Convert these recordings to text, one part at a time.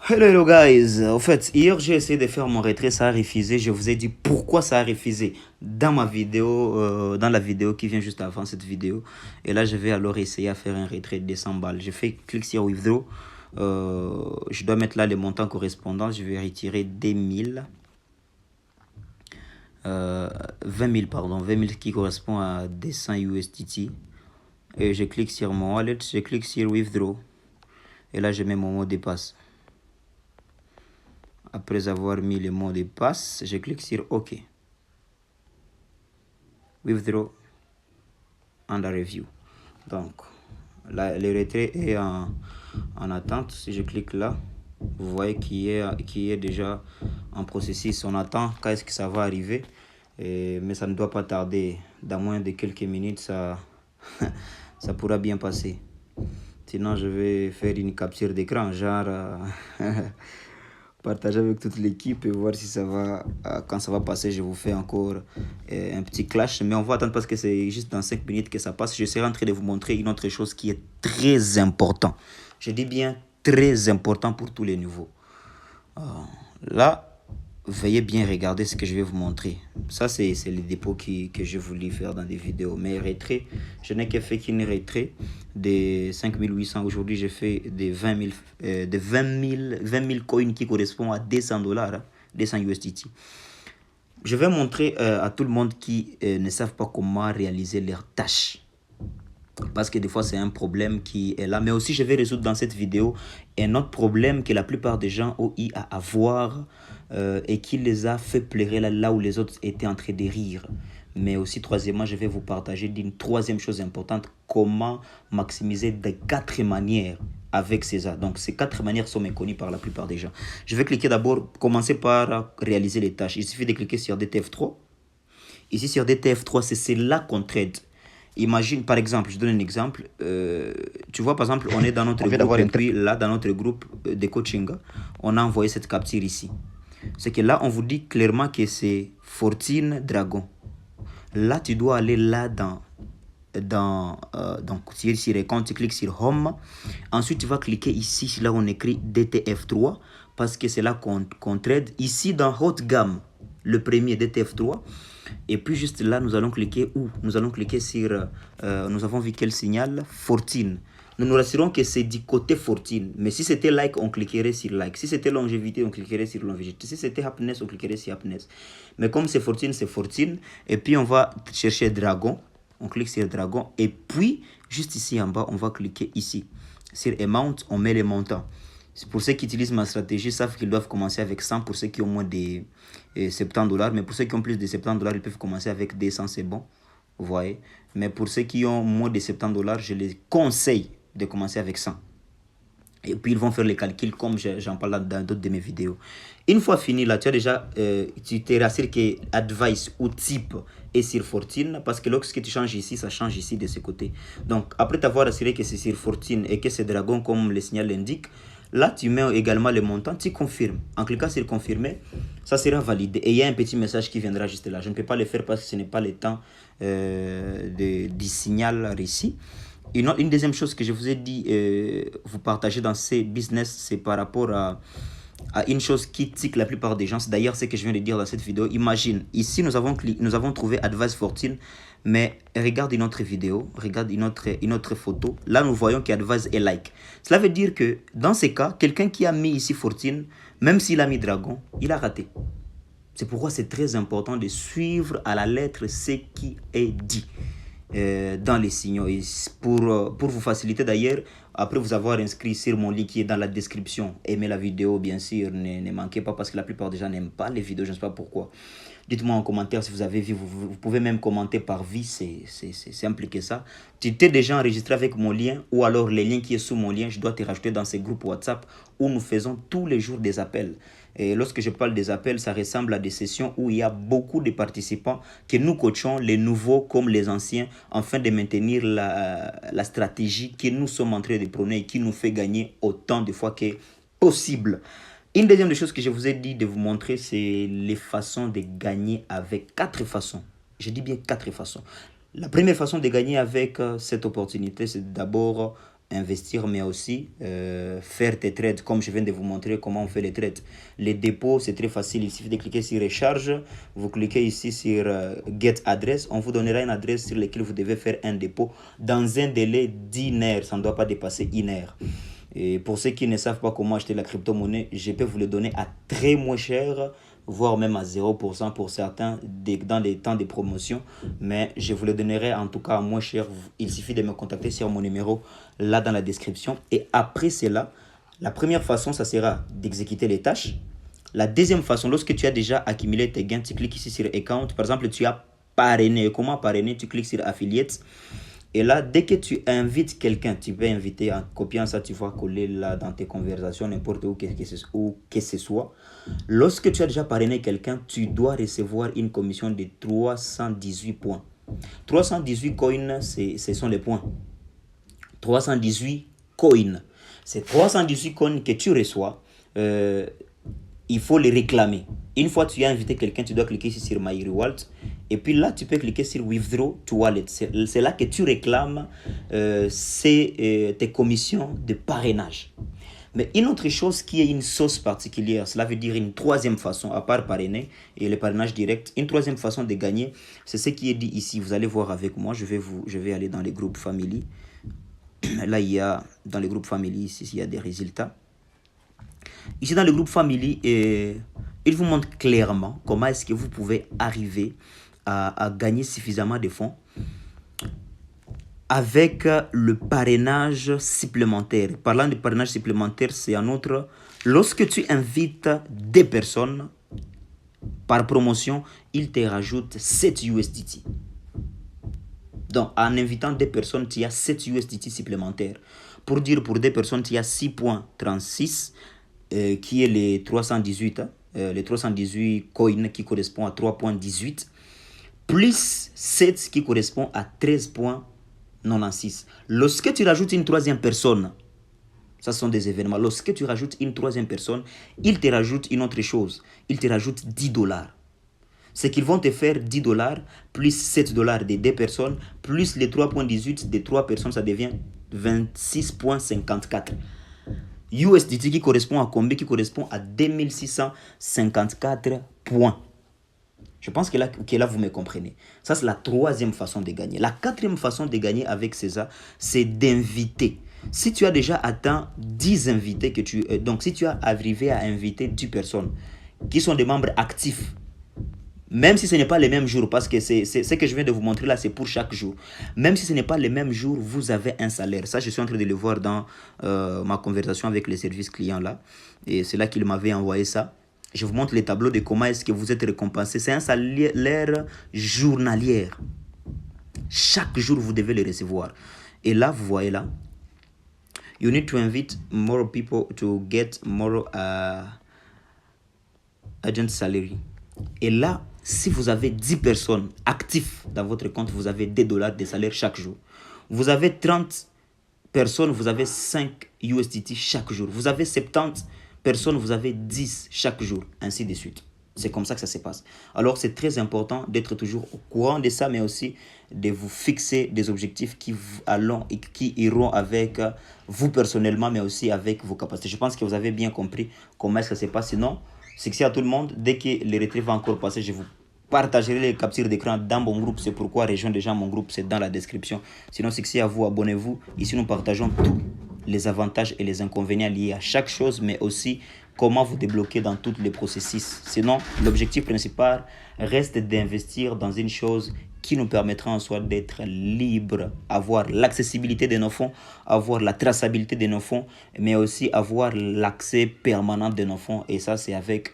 Hello, hello guys. En fait, hier j'ai essayé de faire mon retrait, ça a refusé. Je vous ai dit pourquoi ça a refusé dans ma vidéo, dans la vidéo qui vient juste avant cette vidéo. Et là, je vais alors essayer à faire un retrait de 100 balles. Je fais clic sur withdraw. Je dois mettre là les montants correspondants. Je vais retirer des 1000. 20 000 pardon, 20 000 qui correspond à des 100 USDT. Et je clique sur mon wallet, je clique sur withdraw. Et là, je mets mon mot de passe. Après avoir mis le mot de passe, je clique sur OK. Withdraw under review. Donc, là, le retrait est en attente. Si je clique là, vous voyez qu'il est déjà en processus. On attend quand est-ce que ça va arriver. Mais ça ne doit pas tarder. Dans moins de quelques minutes, ça, ça pourra bien passer. Sinon, je vais faire une capture d'écran, genre partager avec toute l'équipe et voir si ça va, quand ça va passer, je vous fais encore un petit clash. Mais on va attendre parce que c'est juste dans 5 minutes que ça passe. Je serai en train de vous montrer une autre chose qui est très important. Je dis bien très important pour tous les nouveaux. Là, veuillez bien regarder ce que je vais vous montrer. Ça, c'est les dépôts que je voulais faire dans des vidéos. Mais retrait, je n'ai que fait qu'une retrait de 5800. Aujourd'hui, j'ai fait de 20 000 coins qui correspondent à 200 dollars, 200 USDT. Je vais montrer à tout le monde qui ne savent pas comment réaliser leurs tâches. Parce que des fois, c'est un problème qui est là. Mais aussi, je vais résoudre dans cette vidéo un autre problème que la plupart des gens ont eu à avoir et qui les a fait pleurer là où les autres étaient en train de rire. Mais aussi, troisièmement, je vais vous partager d'une troisième chose importante, comment maximiser de 4 manières avec César. Donc, ces 4 manières sont méconnues par la plupart des gens. Je vais cliquer d'abord, commencer par réaliser les tâches. Il suffit de cliquer sur DTF3. Ici, sur DTF3, c'est là qu'on trade. Imagine, par exemple, je donne un exemple. Tu vois, par exemple, on est dans notre groupe et puis là, dans notre groupe de coaching, on a envoyé cette capture ici. C'est que là, on vous dit clairement que c'est Fortune Dragon. Là, tu dois aller là donc, quand tu cliques sur Home, ensuite tu vas cliquer ici, là où on écrit DTF3, parce que c'est là qu'on trade. Ici, dans haute gamme, le premier DTF3. Et puis juste là, nous allons cliquer où? Nous allons cliquer sur, nous avons vu quel signal? Fortune. Nous nous rassurons que c'est du côté fortune. Mais si c'était like, on cliquerait sur like. Si c'était longévité, on cliquerait sur longévité. Si c'était happiness, on cliquerait sur happiness. Mais comme c'est fortune, c'est fortune. Et puis on va chercher dragon. On clique sur dragon. Et puis, juste ici en bas, on va cliquer ici. Sur amount, on met les montants. Pour ceux qui utilisent ma stratégie, savent qu'ils doivent commencer avec 100 pour ceux qui ont moins de 70 dollars. Mais pour ceux qui ont plus de 70 dollars, ils peuvent commencer avec 200, c'est bon. Vous voyez. Mais pour ceux qui ont moins de 70 dollars, je les conseille de commencer avec 100. Et puis ils vont faire les calculs comme j'en parle dans d'autres de mes vidéos. Une fois fini là, tu as déjà, tu te rassures que advice ou type est sur Fortune, parce que lorsque tu changes ici, ça change ici de ce côté. Donc après t'avoir assuré que c'est sur Fortune et que c'est dragon comme le signal l'indique, là tu mets également le montant, tu confirmes. En cliquant sur confirmer, ça sera validé. Et il y a un petit message qui viendra juste là. Je ne peux pas le faire parce que ce n'est pas le temps du signal ici. Une deuxième chose que je vous ai dit, vous partagez dans ces business, c'est par rapport à une chose qui tique la plupart des gens. C'est d'ailleurs ce que je viens de dire dans cette vidéo. Imagine, ici nous avons trouvé Advice Fortune, mais regarde une autre vidéo, regarde une autre photo. Là, nous voyons qu'Advice est like. Cela veut dire que dans ces cas, quelqu'un qui a mis ici Fortune, même s'il a mis Dragon, il a raté. C'est pourquoi c'est très important de suivre à la lettre ce qui est dit dans les signaux. Et pour vous faciliter d'ailleurs, après vous avoir inscrit sur mon lien qui est dans la description, aimez la vidéo bien sûr, ne manquez pas parce que la plupart des gens n'aiment pas les vidéos, je ne sais pas pourquoi. Dites-moi en commentaire si vous avez vu, vous pouvez même commenter par vie, c'est simple que ça. Tu t'es déjà enregistré avec mon lien ou alors le lien qui est sous mon lien, je dois te rajouter dans ces groupes WhatsApp où nous faisons tous les jours des appels. Et lorsque je parle des appels, ça ressemble à des sessions où il y a beaucoup de participants que nous coachons, les nouveaux comme les anciens, afin de maintenir la stratégie que nous sommes en train de prôner et qui nous fait gagner autant de fois que possible. Une deuxième des choses que je vous ai dit de vous montrer, c'est les façons de gagner avec 4 façons. Je dis bien 4 façons. La première façon de gagner avec cette opportunité, c'est d'abord investir, mais aussi faire tes trades, comme je viens de vous montrer comment on fait les trades. Les dépôts, c'est très facile, il suffit de cliquer sur Recharge, vous cliquez ici sur Get Address, on vous donnera une adresse sur laquelle vous devez faire un dépôt dans un délai d'1 heure, ça ne doit pas dépasser 1 heure. Et pour ceux qui ne savent pas comment acheter la crypto-monnaie, je peux vous le donner à très moins cher, voire même à 0% pour certains dans les temps de promotion. Mais je vous le donnerai en tout cas à moins cher. Il suffit de me contacter sur mon numéro là dans la description. Et après cela, la première façon, ça sera d'exécuter les tâches. La deuxième façon, lorsque tu as déjà accumulé tes gains, tu cliques ici sur Account. Par exemple, tu as parrainé. Comment parrainer? Tu cliques sur Affiliate. Et là, dès que tu invites quelqu'un, tu peux inviter en copiant ça, tu vas coller là dans tes conversations, n'importe où que ce soit. Lorsque tu as déjà parrainé quelqu'un, tu dois recevoir une commission de 318 points. 318 coins, ce sont les points. 318 coins. C'est 318 coins que tu reçois. Il faut les réclamer. Une fois que tu as invité quelqu'un, tu dois cliquer ici sur My Reward. Et puis là, tu peux cliquer sur Withdraw to Wallet. C'est là que tu réclames tes commissions de parrainage. Mais une autre chose qui est une sauce particulière, cela veut dire une troisième façon, à part parrainer et le parrainage direct, une troisième façon de gagner, c'est ce qui est dit ici. Vous allez voir avec moi, je vais aller dans les groupes Family. Là, dans les groupes Family, ici, il y a des résultats. Ici, dans le groupe Family, il vous montre clairement comment est-ce que vous pouvez arriver à gagner suffisamment de fonds avec le parrainage supplémentaire. Parlant de parrainage supplémentaire, c'est un autre. Lorsque tu invites des personnes par promotion, ils te rajoutent 7 USDT. Donc, en invitant des personnes, tu as 7 USDT supplémentaires. Pour dire pour des personnes, tu as 6,36 qui est les 318 coins qui correspond à 3,18 plus 7 qui correspond à 13,96. Lorsque tu rajoutes une troisième personne, ça sont des événements. Lorsque tu rajoutes une troisième personne, il te rajoute une autre chose. Il te rajoute $10. C'est qu'ils vont te faire $10 plus $7 des deux personnes plus les 3,18 des 3 personnes, ça devient 26,54. USDT qui correspond à combien? Qui correspond à 2654 points. Je pense que là, vous me comprenez. Ça, c'est la troisième façon de gagner. La quatrième façon de gagner avec César, c'est d'inviter. Si tu as déjà atteint 10 invités, donc si tu as arrivé à inviter 10 personnes qui sont des membres actifs, même si ce n'est pas les mêmes jours, parce que ce que je viens de vous montrer là, c'est pour chaque jour. Même si ce n'est pas les mêmes jours, vous avez un salaire. Ça, je suis en train de le voir dans ma conversation avec les services clients là. Et c'est là qu'il m'avait envoyé ça. Je vous montre les tableaux de comment est-ce que vous êtes récompensé. C'est un salaire journalier. Chaque jour, vous devez le recevoir. Et là, vous voyez là. You need to invite more people to get more agent salary. Et là, si vous avez 10 personnes actives dans votre compte, vous avez $2 de salaire chaque jour. Vous avez 30 personnes, vous avez 5 USDT chaque jour. Vous avez 70 personnes, vous avez 10 chaque jour, ainsi de suite. C'est comme ça que ça se passe. Alors, c'est très important d'être toujours au courant de ça, mais aussi de vous fixer des objectifs qui iront avec vous personnellement, mais aussi avec vos capacités. Je pense que vous avez bien compris comment est-ce que ça se passe. Sinon, succès à tout le monde. Dès que le retrait va encore passer, je vous partagerai les captures d'écran dans mon groupe. C'est pourquoi rejoindre déjà mon groupe, c'est dans la description. Sinon, succès à vous, abonnez-vous. Ici, nous partageons tous les avantages et les inconvénients liés à chaque chose, mais aussi comment vous débloquer dans tous les processus. Sinon, l'objectif principal reste d'investir dans une chose qui nous permettra en soi d'être libre, avoir l'accessibilité de nos fonds, avoir la traçabilité de nos fonds, mais aussi avoir l'accès permanent de nos fonds. Et ça, c'est avec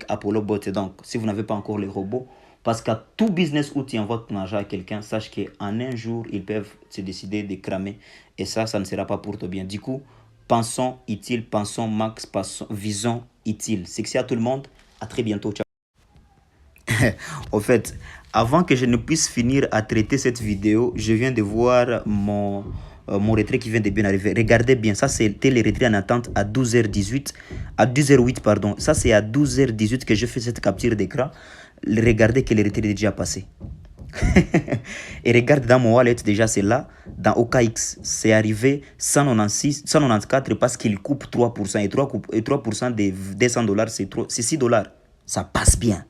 Apollo Bot. Donc, si vous n'avez pas encore les robots, parce qu'à tout business où tu envoies ton argent à quelqu'un, sache qu'en un jour, ils peuvent se décider de cramer. Et ça ne sera pas pour ton bien. Du coup, pensons utile, pensons max, visons utile. Succès à tout le monde. À très bientôt. Ciao. Au fait, avant que je ne puisse finir à traiter cette vidéo, je viens de voir mon retrait qui vient de bien arriver. Regardez bien, ça c'était le retrait en attente à 12h18, à 12h08 pardon. Ça c'est à 12h18 que je fais cette capture d'écran. Regardez que le retrait est déjà passé. Et regarde dans mon wallet, déjà c'est là. Dans OKX, c'est arrivé 196, 194 parce qu'il coupe 3%. Et 3% des $200, c'est $6. Ça passe bien.